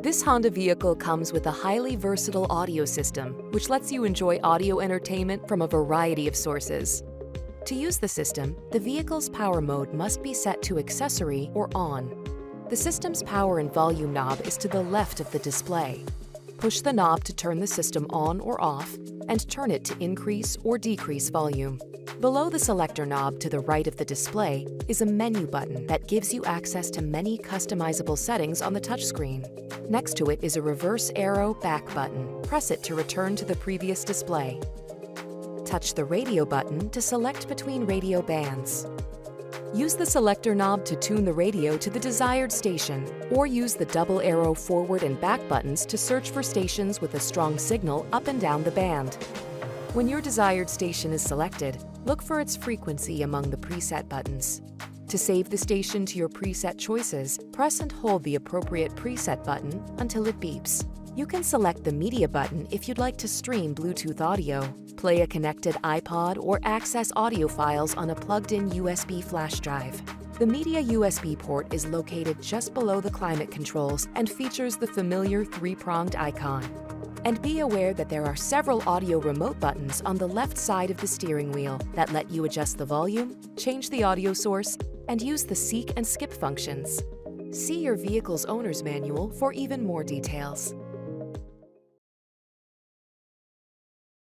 This Honda vehicle comes with a highly versatile audio system, which lets you enjoy audio entertainment from a variety of sources. To use the system, the vehicle's power mode must be set to accessory or on. The system's power and volume knob is to the left of the display. Push the knob to turn the system on or off, and turn it to increase or decrease volume. Below the selector knob to the right of the display is a menu button that gives you access to many customizable settings on the touchscreen. Next to it is a reverse arrow back button. Press it to return to the previous display. Touch the radio button to select between radio bands. Use the selector knob to tune the radio to the desired station, or use the double arrow forward and back buttons to search for stations with a strong signal up and down the band. When your desired station is selected, look for its frequency among the preset buttons. To save the station to your preset choices, press and hold the appropriate preset button until it beeps. You can select the media button if you'd like to stream Bluetooth audio, play a connected iPod, or access audio files on a plugged-in USB flash drive. The media USB port is located just below the climate controls and features the familiar three-pronged icon. And be aware that there are several audio remote buttons on the left side of the steering wheel that let you adjust the volume, change the audio source, and use the seek and skip functions. See your vehicle's owner's manual for even more details.